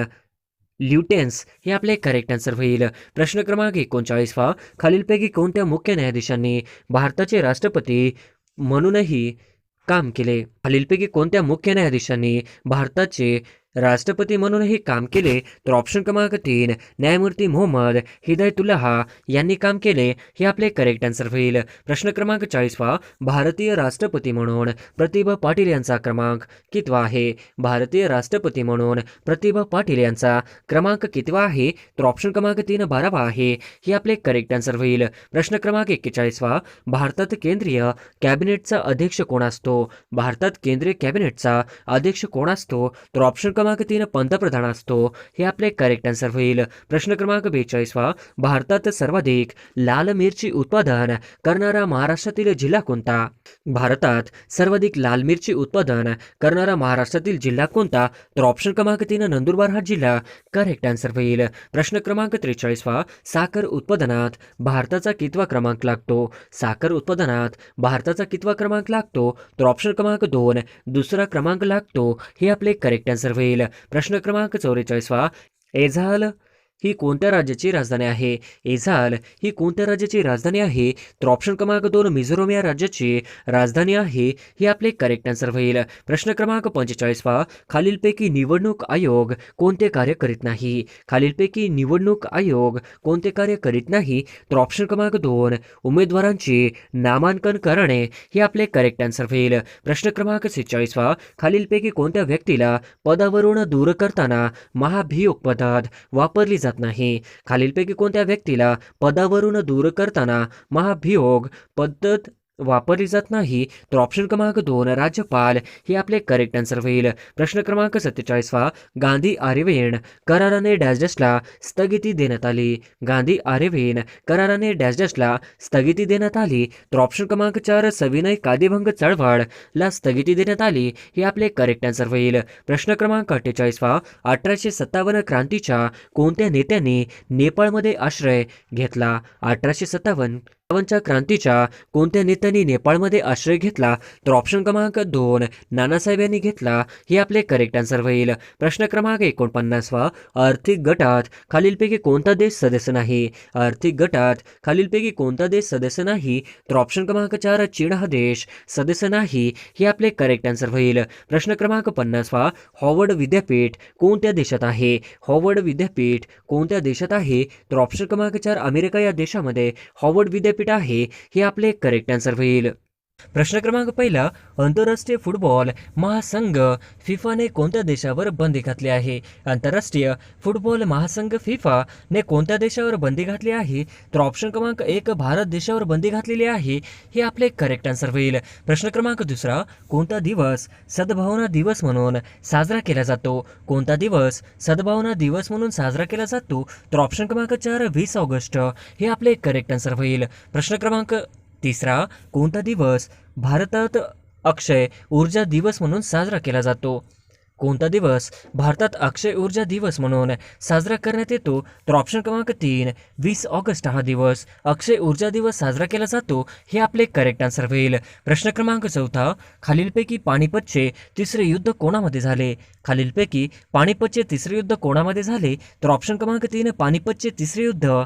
ल्युटेन्स हे आपले करेक्ट आन्सर होईल. प्रश्न क्रमांक 39 खालीलपैकी कोणत्या मुख्य न्यायाधीशांनी भारताचे राष्ट्रपती म्हणूनही काम केले? खालीलपैकी कोणत्या मुख्य न्यायाधीशांनी भारताचे राष्ट्रपती म्हणूनही काम केले? तर ऑप्शन क्रमांक 3 न्यायमूर्ती मोहम्मद हिदायतुल्लाह यांनी काम केले. हे आपले करेक्ट आन्सर होईल. प्रश्न क्रमांक 40 भारतीय राष्ट्रपती म्हणून प्रतिभा पाटील यांचा क्रमांक कितवा आहे? भारतीय राष्ट्रपती म्हणून प्रतिभा पाटील यांचा क्रमांक कितवा आहे? तर ऑप्शन क्रमांक 3 12वा आहे. हे आपले करेक्ट आन्सर होईल. प्रश्न क्रमांक 41 भारतात केंद्रीय कॅबिनेटचा अध्यक्ष कोण असतो? भारतात केंद्रीय कॅबिनेटचा अध्यक्ष कोण असतो? तर ऑप्शन क्रमांक 3 पंतप्रधान असतो. हे आपले करेक्ट आन्सर होईल. प्रश्न क्रमांक 42 भारतात सर्वाधिक लाल मिरची उत्पादन करणारा महाराष्ट्रातील जिल्हा कोणता? भारतात सर्वाधिक लाल मिरची उत्पादन करणारा महाराष्ट्रातील जिल्हा कोणता? तर ऑप्शन क्रमांक 3 नंदुरबार हा जिल्हा करेक्ट आन्सर होईल. प्रश्न क्रमांक 43 साखर उत्पादनात भारताचा कितवा क्रमांक लागतो? साखर उत्पादनात भारताचा कितवा क्रमांक लागतो? तर ऑप्शन क्रमांक 2 दुसरा क्रमांक लागतो. हे आपले करेक्ट आन्सर होईल. प्रश्न क्रमांक 44 एझाल ही कोणत्या राज्याची राजधानी आहे? एझाल ही कोणत्या राज्याची राजधानी आहे? तर ऑप्शन क्रमांक 2 मिझोरम या राज्याची राजधानी आहे. हे आपले करेक्ट आन्सर होईल. प्रश्न क्रमांक 45 खालीलपैकी निवडणूक आयोग कोणते कार्य करीत नाही? खालीलपैकी निवडणूक आयोग कोणते कार्य करीत नाही? तर ऑप्शन क्रमांक 2 उमेदवारांचे नामांकन करणे. हे आपले करेक्ट आन्सर होईल. प्रश्न क्रमांक 46 खालीलपैकी कोणत्या व्यक्तीला पदावरून दूर करताना महाभियोग पद्धत वापरली जात नाही? खालीलपैकी कोणत्या व्यक्तीला पदावरून दूर करताना महाभियोग पद्धत वापरली जात नाही? तर ऑप्शन क्रमांक 2 राज्यपाल हे आपले करेक्ट आन्सर होईल. प्रश्न क्रमांक 47 गांधी आरेविन कराराने डॅश डॅशला स्थगिती देण्यात आली? गांधी आरेविन कराराने डॅश डॅशला स्थगिती देण्यात आली? तर ऑप्शन क्रमांक 4 सविनय कायदेभंग चळवळला स्थगिती देण्यात आली. हे आपले करेक्ट आन्सर होईल. प्रश्न क्रमांक 48 1857 क्रांतीच्या कोणत्या नेत्यांनी नेपाळमध्ये आश्रय घेतला? 1857 च्या क्रांतीच्या कोणत्या नेत्यांनी नेपाळमध्ये आश्रय घेतला? तर ऑप्शन क्रमांक 2 नानासाहेब यांनी घेतला. हे आपले करेक्ट आन्सर होईल. प्रश्न क्रमांक 49 आर्थिक गटात खालीलपैकी कोणता देश सदस्य नाही? आर्थिक गटात खालीलपैकी कोणता देश सदस्य नाही? तर ऑप्शन क्रमांक 4 चीन हा देश सदस्य नाही. हे आपले करेक्ट आन्सर होईल. प्रश्न क्रमांक 50 हॉवर्ड विद्यापीठ कोणत्या देशात आहे? हॉवर्ड विद्यापीठ कोणत्या देशात आहे? तर ऑप्शन क्रमांक 4 अमेरिका या देशामध्ये हॉवर्ड विद्यापीठ आहे. हे आपले करेक्ट आन्सर होईल. प्रश्न क्रमांक 1 आंतरराष्ट्रीय फुटबॉल महासंघ फिफाने कोणत्या देशावर बंदी घातली आहे? आंतरराष्ट्रीय फुटबॉल महासंघ फिफाने कोणत्या देशावर बंदी घातली आहे? तर ऑप्शन क्रमांक 1 भारत देशावर बंदी घातलेली आहे. हे आपले करेक्ट आन्सर होईल. प्रश्न क्रमांक 2 कोणता दिवस सद्भावना दिवस म्हणून साजरा केला जातो? कोणता दिवस सद्भावना दिवस म्हणून साजरा केला जातो? तर ऑप्शन क्रमांक 4 20 ऑगस्ट. हे आपले करेक्ट आन्सर होईल. प्रश्न क्रमांक 3 कोणता दिवस भारतात अक्षय ऊर्जा दिवस म्हणून साजरा केला जातो? कोणता दिवस भारतात अक्षय ऊर्जा दिवस म्हणून साजरा करण्यात येतो? तर ऑप्शन क्रमांक 3 20 ऑगस्ट हा दिवस अक्षय ऊर्जा दिवस साजरा केला जातो. हे आपले करेक्ट आन्सर होईल. प्रश्न क्रमांक 4 खालीलपैकी पानिपतचे तिसरे युद्ध कोणामध्ये झाले? खालीलपैकी पानिपतचे तिसरे युद्ध कोणामध्ये झाले? तर ऑप्शन क्रमांक 3 पानिपतचे तिसरे युद्ध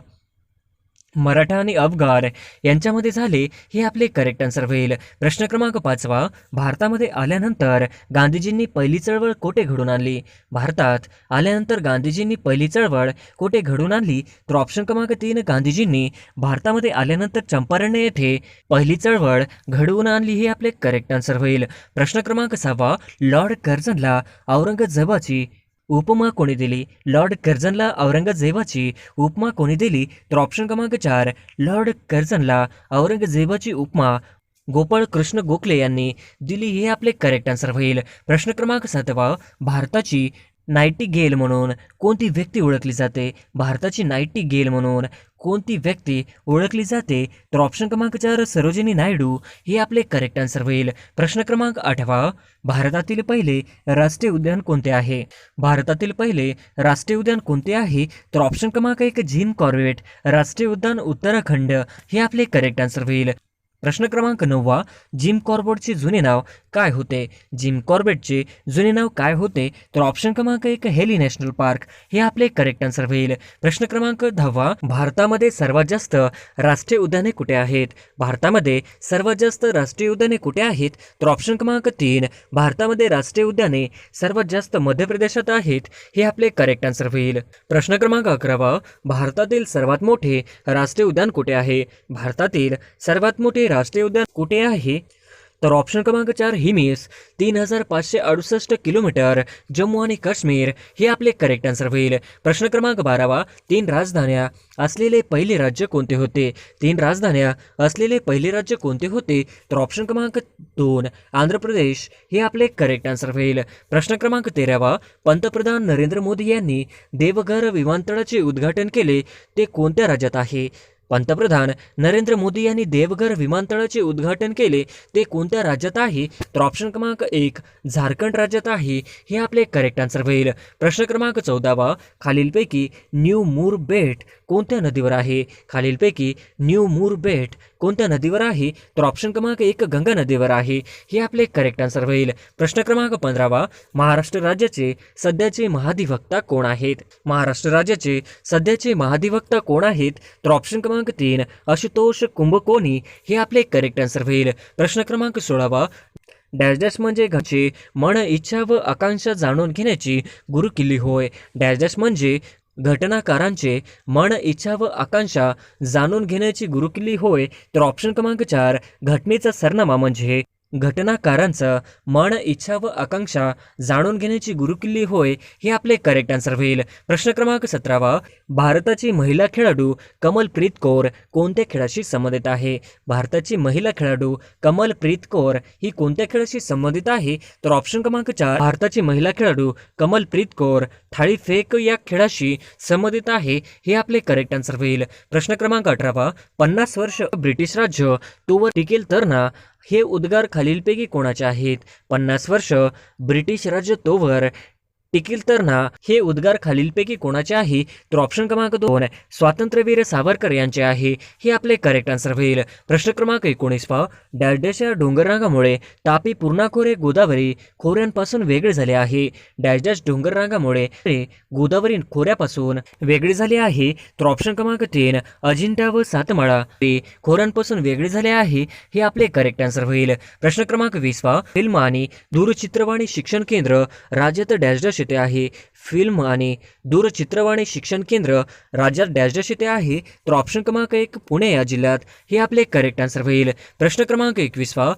मराठा आणि अफगाण यांच्यामध्ये झाले. हे आपले करेक्ट आन्सर होईल. प्रश्न क्रमांक 5 भारतामध्ये आल्यानंतर गांधीजींनी पहिली चळवळ कोठे घडून आणली? भारतात आल्यानंतर गांधीजींनी पहिली चळवळ कोठे घडून आणली? तर ऑप्शन क्रमांक 3 गांधीजींनी भारतामध्ये आल्यानंतर चंपारण येथे पहिली चळवळ घडवून आणली. हे आपले करेक्ट आन्सर होईल. प्रश्न क्रमांक 6 लॉर्ड कर्झनला औरंगजेबाची उपमा कोणी दिली? लॉर्ड कर्झनला औरंगजेबाची उपमा कोणी दिली? तर ऑप्शन क्रमांक 4 लॉर्ड कर्झनला औरंगजेबाची उपमा गोपाळ कृष्ण गोखले यांनी दिली. हे आपले करेक्ट आन्सर होईल. प्रश्न क्रमांक 7 भारताची नाइटिंगेल म्हणून कोणती व्यक्ती ओळखली जाते? भारताची नाइटिंगेल म्हणून कोणती व्यक्ती ओळखली जाते? तर ऑप्शन क्रमांक 4 सरोजिनी नायडू. हे आपले करेक्ट आन्सर होईल. प्रश्न क्रमांक 8 भारतातील पहिले राष्ट्रीय उद्यान कोणते आहे? भारतातील पहिले राष्ट्रीय उद्यान कोणते आहे? तर ऑप्शन क्रमांक 1 जिम कॉर्बेट राष्ट्रीय उद्यान उत्तराखंड. हे आपले करेक्ट आन्सर होईल. प्रश्न क्रमांक 9 जिम कॉर्बेटचे जुने नाव काय होते? जिम कॉर्बेटचे जुने नाव काय होते? तर ऑप्शन क्रमांक 1 हेली नॅशनल पार्क. हे आपले करेक्ट आन्सर होईल. प्रश्न क्रमांक 10 भारतामध्ये सर्वात जास्त राष्ट्रीय उद्याने कुठे आहेत? भारतामध्ये सर्वात जास्त राष्ट्रीय उद्याने कुठे आहेत? तर ऑप्शन क्रमांक 3 भारतामध्ये राष्ट्रीय उद्याने सर्वात जास्त मध्य प्रदेशात आहेत. हे आपले करेक्ट आन्सर होईल. प्रश्न क्रमांक 11 भारतातील सर्वात मोठे राष्ट्रीय उद्यान कुठे आहे? भारतातील सर्वात मोठे राष्ट्रीय उद्यान कुठे आहे? तर ऑप्शन क्रमांक 4 हिमीस 3568 किलोमीटर जम्मू आणि काश्मीर. हे आपले करेक्ट आन्सर होईल. प्रश्न क्रमांक 12 3 राजधान्या असलेले पहिले राज्य कोणते होते? 3 राजधान्या असलेले पहिले राज्य कोणते होते? तर ऑप्शन क्रमांक 2 आंध्र प्रदेश. हे आपले करेक्ट आन्सर होईल. प्रश्न क्रमांक 13 पंतप्रधान नरेंद्र मोदी यांनी देवघर विमानतळाचे उद्घाटन केले ते कोणत्या राज्यात आहे? पंतप्रधान नरेंद्र मोदी यांनी देवघर विमानतळाचे उद्घाटन केले ते कोणत्या राज्यात आहे? तर ऑप्शन क्रमांक 1 झारखंड राज्यात आहे. हे आपले करेक्ट आन्सर होईल. प्रश्न क्रमांक 14 खालीलपैकी न्यू मूर बेट कोणत्या नदीवर आहे? खालीलपैकी न्यू मूर बेट कोणत्या नदीवर आहे? तर ऑप्शन क्रमांक 1 गंगा नदीवर आहे. हे आपले करेक्ट आन्सर होईल. प्रश्न क्रमांक 15 महाराष्ट्र राज्याचे सध्याचे महाधिवक्ता कोण आहेत? महाराष्ट्र राज्याचे सध्याचे महाधिवक्ता कोण आहेत? तर ऑप्शन क्रमांक 3 आशुतोष कुंभकोणी. हे आपले करेक्ट आन्सर होईल. प्रश्न क्रमांक 16 डॅश डॅश म्हणजे घरचे मन इच्छा व आकांक्षा जाणून घेण्याची गुरुकिल्ली होय. डॅश डॅश म्हणजे घटनाकारांचे मन इच्छा व आकांक्षा जाणून घेण्याची गुरुकिल्ली होय. तर ऑप्शन क्रमांक 4 घटनेचा सरनामा म्हणजे घटनाकारांचं मन इच्छा व आकांक्षा जाणून घेण्याची गुरुकिल्ली होय. हे आपले करेक्ट आन्सर होईल. प्रश्न क्रमांक 17 भारताची महिला खेळाडू कमलप्रीत कौर कोणत्या खेळाशी संबंधित आहे? भारताची महिला खेळाडू कमलप्रीत कौर ही कोणत्या खेळाशी संबंधित आहे? तर ऑप्शन क्रमांक 4 भारताची महिला खेळाडू कमलप्रीत कौर थाळी फेक या खेळाशी संबंधित आहे. हे आपले करेक्ट आन्सर होईल. प्रश्न क्रमांक 18 50 वर्ष ब्रिटिश राज्य तोवर टिकेल तर ना. हे उद्गार खालीलपैकी कोणाचे आहेत? 50 वर्ष ब्रिटिश राज्य तोवर टिकील तर ना, हे उद्गार खालीलपैकी कोणाचे आहे? तर ऑप्शन क्रमांक 2 स्वातंत्र्यवीर सावरकर यांचे आहे. हे आपले करेक्ट आन्सर होईल. प्रश्न क्रमांक 19 पहा. डॅशच्या डोंगररांगामुळे तापी पूर्णा खोरे गोदावरी खोऱ्यांपासून वेगळे झाले आहे. डॅश डोंगररांगामुळे गोदावरी खोऱ्यापासून वेगळे झाले आहे. तर ऑप्शन क्रमांक 3 अजिंठा व सातमाळा ते खोऱ्यांपासून वेगळे झाले आहे. हे आपले करेक्ट आन्सर होईल. प्रश्न क्रमांक 20 पहा. फिल्म आणि दूरचित्रवाणी शिक्षण केंद्र राज्यात डॅश येथे आहे. फिल्म आणि दूरचित्रवाणी शिक्षण केंद्र राज्यात डॅश येथे आहे. तर ऑप्शन क्रमांक 1 पुणे या जिल्ह्यात हे आपले करेक्ट आन्सर होईल. प्रश्न क्रमांक 21 पहा.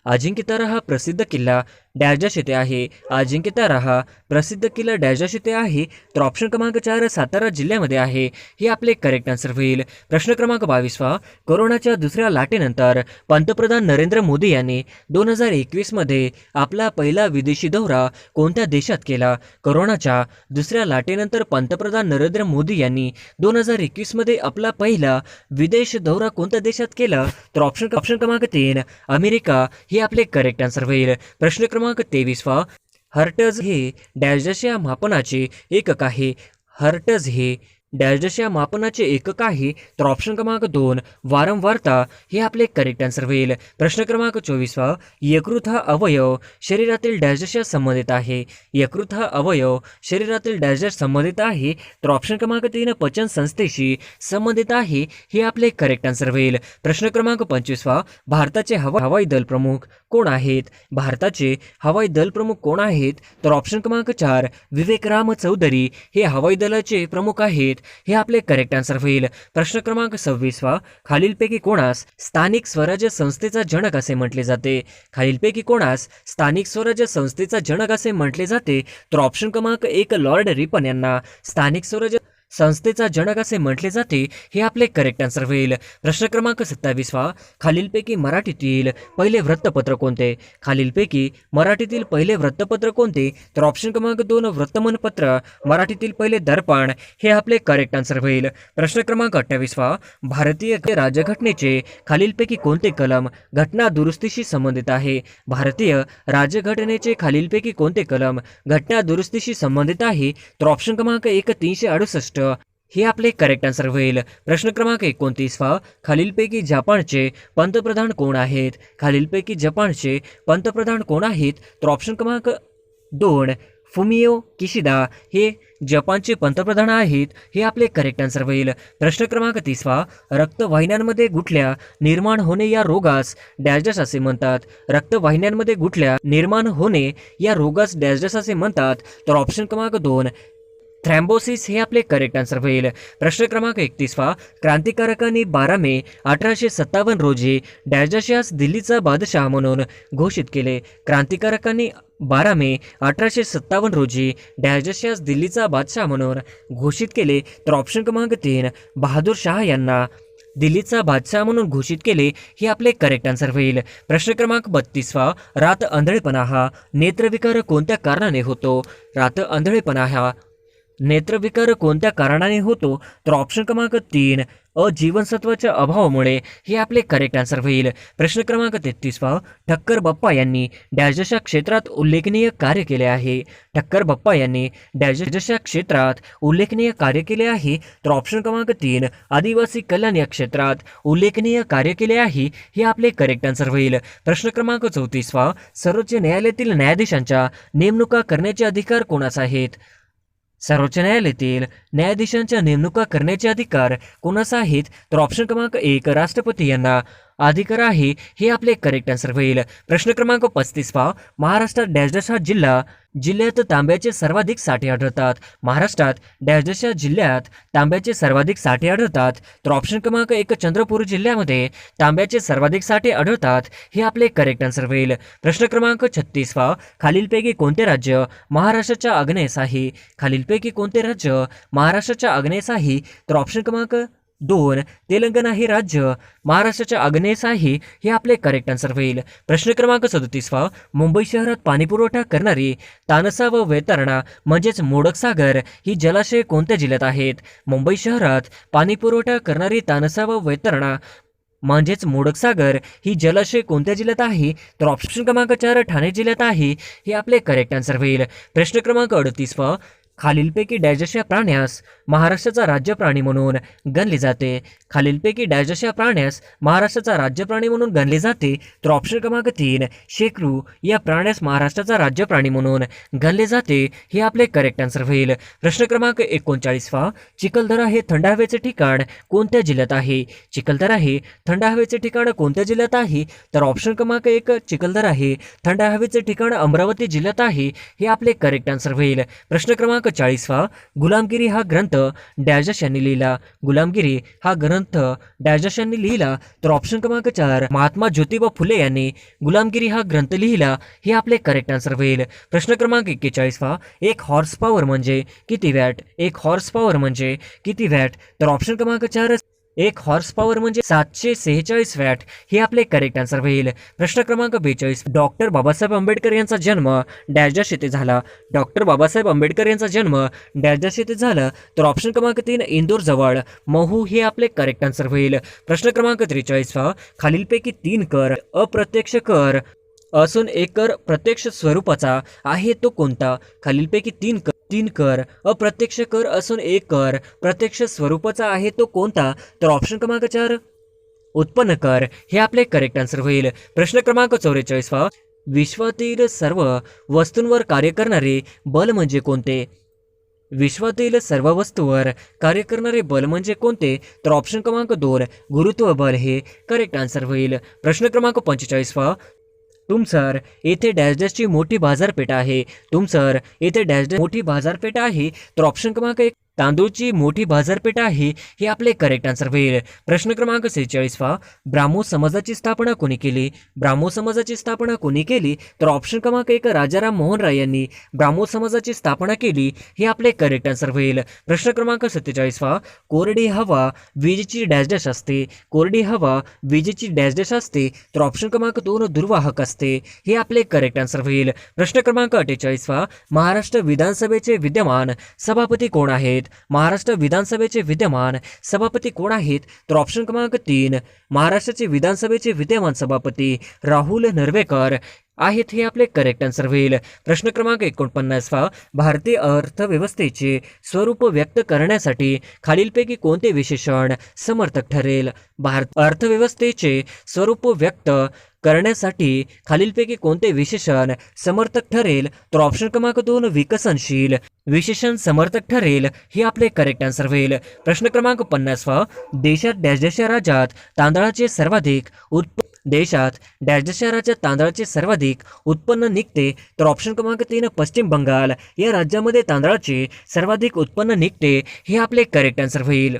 अजिंक्यतारा हा प्रसिद्ध किल्ला डॅश येथे आहे. अजिंक्यतारा हा प्रसिद्ध किल्ला डॅश येथे आहे. तर ऑप्शन क्रमांक 4 सातारा जिल्ह्यामध्ये आहे. हे आपले करेक्ट आन्सर होईल. प्रश्न क्रमांक 22 पहा. कोरोनाच्या दुसऱ्या लाटेनंतर पंतप्रधान नरेंद्र मोदी यांनी 2021 मध्ये आपला पहिला विदेशी दौरा कोणत्या देशात केला? कोरोनाच्या दुसऱ्या लाटेनंतर पंतप्रधान नरेंद्र मोदी यांनी 2021 मध्ये आपला पहिला विदेश दौरा कोणत्या देशात केला? तर ऑप्शन क्रमांक 3 अमेरिका हे आपले करेक्ट आन्सर होईल. प्रश्न क्रमांक 23 पहा. हर्ट्ज हे डॅश या मापनाचे एकक आहे. हर्ट्ज हे डॅश या मापनाचे एकक आहे. तर ऑप्शन क्रमांक 2 वारंवारता हे आपले करेक्ट आन्सर होईल. प्रश्न क्रमांक 24 पहा. यकृत हा अवयव शरीरातील डॅशच्या संबंधित आहे. यकृत हा अवयव शरीरातील डॅश संबंधित आहे. तर ऑप्शन क्रमांक 3 पचन संस्थेशी संबंधित आहे. हे आपले करेक्ट आन्सर होईल. प्रश्न क्रमांक 25 पहा. भारताचे हवाई दल प्रमुख कोण आहेत? भारताचे हवाई दल प्रमुख कोण आहेत? तर ऑप्शन क्रमांक 4 विवेकराम चौधरी हे हवाई दलाचे प्रमुख आहेत. हे आपले करेक्ट आन्सर होईल. प्रश्न क्रमांक 26 पहा. खालीलपैकी कोणास स्थानिक स्वराज्य संस्थेचा जनक असे म्हटले जाते? खालीलपैकी कोणास स्थानिक स्वराज्य संस्थेचा जनक असे म्हटले जाते? तर ऑप्शन क्रमांक 1 लॉर्ड रिपन यांना स्थानिक स्वराज्य संस्थेचा जनक असे म्हटले जाते. हे आपले करेक्ट आन्सर होईल. प्रश्न क्रमांक 27 पहा. खालीलपैकी मराठीतील पहिले वृत्तपत्र कोणते? खालीलपैकी मराठीतील पहिले वृत्तपत्र कोणते? तर ऑप्शन क्रमांक 2 वर्तमानपत्र. मराठीतील पहिले दर्पण हे आपले करेक्ट आन्सर होईल. प्रश्न क्रमांक 28 पहा. भारतीय राज्यघटनेचे खालीलपैकी कोणते कलम घटना दुरुस्तीशी संबंधित आहे? भारतीय राज्यघटनेचे खालीलपैकी कोणते कलम घटना दुरुस्तीशी संबंधित आहे? तर ऑप्शन क्रमांक 1 368 हे आपले करेक्ट आन्सर होईल. प्रश्न क्रमांक 29 पहा. खालीलपैकी जपानचे पंतप्रधान कोण आहेत? खालीलपैकी जपानचे पंतप्रधान कोण आहेत? तर ऑप्शन क्रमांक 2 फुमियो किशिदा हे जपानचे पंतप्रधान आहेत. हे आपले करेक्ट आन्सर होईल. प्रश्न क्रमांक 30 पहा. रक्तवाहिन्यांमध्ये गुठल्या निर्माण होणे या रोगास डॅश असे म्हणतात? रक्तवाहिन्यांमध्ये गुठल्या निर्माण होणे या रोगास डॅश असे म्हणतात? तर ऑप्शन क्रमांक 2 थ्रॅम्बोसिस हे आपले करेक्ट आन्सर होईल. प्रश्न क्रमांक 31 पहा. क्रांतिकारकांनी 12 मे 1857 रोजी डॅश दिल्लीचा बादशाह म्हणून घोषित केले. क्रांतिकारकांनी 12 मे 1857 रोजी डॅश दिल्लीचा बादशाह म्हणून घोषित केले. तर ऑप्शन क्रमांक 3 बहादूर शाह यांना दिल्लीचा बादशाह म्हणून घोषित केले. हे आपले करेक्ट आन्सर होईल. प्रश्न क्रमांक 32 पहा. रात आंधळेपणा हा नेत्रविकार कोणत्या कारणाने होतो? रात आंधळेपणा हा नेत्रविकार कोणत्या कारणाने होतो? तर ऑप्शन क्रमांक 3 जीवनसत्वाच्या अभावामुळे हे आपले करेक्ट आन्सर होईल. प्रश्न क्रमांक 33 पहा. ठक्कर बाप्पा यांनी डॅशच्या क्षेत्रात उल्लेखनीय कार्य केले आहे. ठक्कर बाप्पा यांनी डॅशच्या क्षेत्रात उल्लेखनीय कार्य केले आहे. तर ऑप्शन क्रमांक 3 आदिवासी कल्याण या क्षेत्रात उल्लेखनीय कार्य केले आहे. हे आपले करेक्ट आन्सर होईल. प्रश्न क्रमांक 34 पहा. सर्वोच्च न्यायालयातील न्यायाधीशांच्या नेमणुका करण्याचे अधिकार कोणाचा आहेत? सर्वोच्च न्यायालयातील न्यायाधीशांच्या नेमणुका करण्याचे अधिकार कोणाचा आहेत? तर ऑप्शन क्रमांक 1 राष्ट्रपती यांना अधिकार आहे. हे आपले करेक्ट आन्सर होईल. प्रश्न क्रमांक 35 पहा. महाराष्ट्रात डॅश हा जिल्ह्यात तांब्याचे सर्वाधिक साठे आढळतात. महाराष्ट्रात डॅश जिल्ह्यात तांब्याचे सर्वाधिक साठे आढळतात. तर ऑप्शन क्रमांक 1 चंद्रपूर जिल्ह्यामध्ये तांब्याचे सर्वाधिक साठे आढळतात. हे आपले करेक्ट आन्सर होईल. प्रश्न क्रमांक 36 पहा. खालीलपैकी कोणते राज्य महाराष्ट्राच्या आग्नेयेस आहे? खालीलपैकी कोणते राज्य महाराष्ट्राच्या आग्नेयेस आहे? तर ऑप्शन क्रमांक 2 तेलंगणा हे राज्य महाराष्ट्राच्या आग्नेयेस आहे. हे आपले करेक्ट आन्सर होईल. प्रश्न क्रमांक 37 पहा. मुंबई शहरात पाणीपुरवठा करणारी तानसा व वैतरणा म्हणजेच मोडकसागर ही जलाशय कोणत्या जिल्ह्यात आहेत? मुंबई शहरात पाणीपुरवठा करणारी तानसा व वैतरणा म्हणजेच मोडकसागर ही जलाशय कोणत्या जिल्ह्यात आहे? तर ऑप्शन क्रमांक 4 ठाणे जिल्ह्यात आहे. हे आपले करेक्ट आन्सर होईल. प्रश्न क्रमांक 38 खालीलपैकी डॅश अशा प्राण्यास महाराष्ट्राचा राज्य प्राणी म्हणून गणले जाते? खालीलपैकी डॅश अशा प्राण्यास महाराष्ट्राचा राज्य प्राणी म्हणून गणले जाते? तर ऑप्शन क्रमांक 3 शेकरू या प्राण्यास महाराष्ट्राचा राज्य प्राणी म्हणून गणले जाते. हे आपले करेक्ट आन्सर होईल. प्रश्न क्रमांक 39 चिखलदरा हे थंड हवेचे ठिकाण कोणत्या जिल्ह्यात आहे? चिखलदरा हे थंड हवेचे ठिकाण कोणत्या जिल्ह्यात आहे? तर ऑप्शन क्रमांक 1 चिखलदरा हे थंड हवेचे ठिकाण अमरावती जिल्ह्यात आहे. हे आपले करेक्ट आन्सर होईल. प्रश्न क्रमांक 40 गुलामगिरी हा ग्रंथ डॅश यांनी लिहिला? गुलामगिरी हा ग्रंथ डॅश यांनी लिहिला? तर ऑप्शन क्रमांक 4 महात्मा ज्योतिबा फुले यांनी गुलामगिरी हा ग्रंथ लिहिला. हे आपले करेक्ट आन्सर होईल. प्रश्न क्रमांक 41 एक हॉर्स पॉवर म्हणजे किती वॅट? एक हॉर्स पॉवर म्हणजे किती वॅट? तर ऑप्शन क्रमांक 4 एक हॉर्स पॉवर म्हणजे 746 वॅट. हे आपले करेक्ट आन्सर होईल. प्रश्न क्रमांक 42 डॉक्टर बाबासाहेब आंबेडकर यांचा जन्म डॅश येथे झाला? डॉक्टर बाबासाहेब आंबेडकर यांचा जन्म डॅश येथे झाला? तर ऑप्शन क्रमांक 3 इंदोर जवळ महू. हे आपले करेक्ट आन्सर होईल. प्रश्न क्रमांक 43 खालीलपैकी 3 कर अप्रत्यक्ष कर असून एक कर प्रत्यक्ष स्वरूपाचा आहे तो कोणता? खालीलपैकी 3 कर अप्रत्यक्ष कर असून एक कर प्रत्यक्ष स्वरूपाचा आहे तो कोणता? तर ऑप्शन क्रमांक 4 उत्पन्न कर. हे आपले करेक्ट आन्सर होईल. प्रश्न क्रमांक 44 विश्वातील सर्व वस्तूंवर कार्य करणारे बल म्हणजे कोणते? विश्वातील सर्व वस्तूवर कार्य करणारे बल म्हणजे कोणते? तर ऑप्शन क्रमांक 2 गुरुत्व बल. हे करेक्ट आन्सर होईल. प्रश्न क्रमांक 45 तुमसर येथे डॅश डॅशची मोठी बाजारपेठ आहे. तुमसर येथे डॅश डॅश मोठी बाजारपेठ आहे. तर ऑप्शन क्रमांक 1 तांदूळची मोठी बाजारपेठ आहे. हे आपले करेक्ट आन्सर होईल. प्रश्न क्रमांक 46 ब्राह्मो समाजाची स्थापना कोणी केली? ब्राह्मो समाजाची स्थापना कोणी केली? तर ऑप्शन क्रमांक 1 राजाराम मोहन राय यांनी ब्राह्मो समाजाची स्थापना केली. हे आपले करेक्ट आन्सर होईल. प्रश्न क्रमांक 47 कोरडी हवा विजेची डॅश डॅश असते? कोरडी हवा विजेची डॅश डॅश असते? तर ऑप्शन क्रमांक 2 दुर्वाहक असते. हे आपले करेक्ट आन्सर होईल. प्रश्न क्रमांक 48 महाराष्ट्र विधानसभेचे विद्यमान सभापती कोण आहेत? महाराष्ट्र विधानसभेचे विद्यमान सभापती कोण आहेत? तर ऑप्शन क्रमांक 3 महाराष्ट्राचे विधानसभेचे विद्यमान सभापती राहुल नर्वेकर आहेत. हे आपले करेक्ट आन्सर होईल. प्रश्न क्रमांक 49 भारतीय अर्थव्यवस्थेचे स्वरूप व्यक्त करण्यासाठी खालीलपैकी कोणते विशेषण समर्थक ठरेल? भारत अर्थव्यवस्थेचे स्वरूप व्यक्त करण्यासाठी खालीलपैकी कोणते विशेषण समर्थक ठरेल? तर ऑप्शन क्रमांक 2 विकसनशील विशेषण समर्थक ठरेल. हे आपले करेक्ट आन्सर होईल. प्रश्न क्रमांक 50 देशात डॅश डॅश या राज्यात तांदळाचे सर्वाधिक देशात डॅश डॅश या राज्यात तांदळाचे सर्वाधिक उत्पन्न निघते? तर ऑप्शन क्रमांक 3 पश्चिम बंगाल या राज्यामध्ये तांदळाचे सर्वाधिक उत्पन्न निघते. हे आपले करेक्ट आन्सर होईल.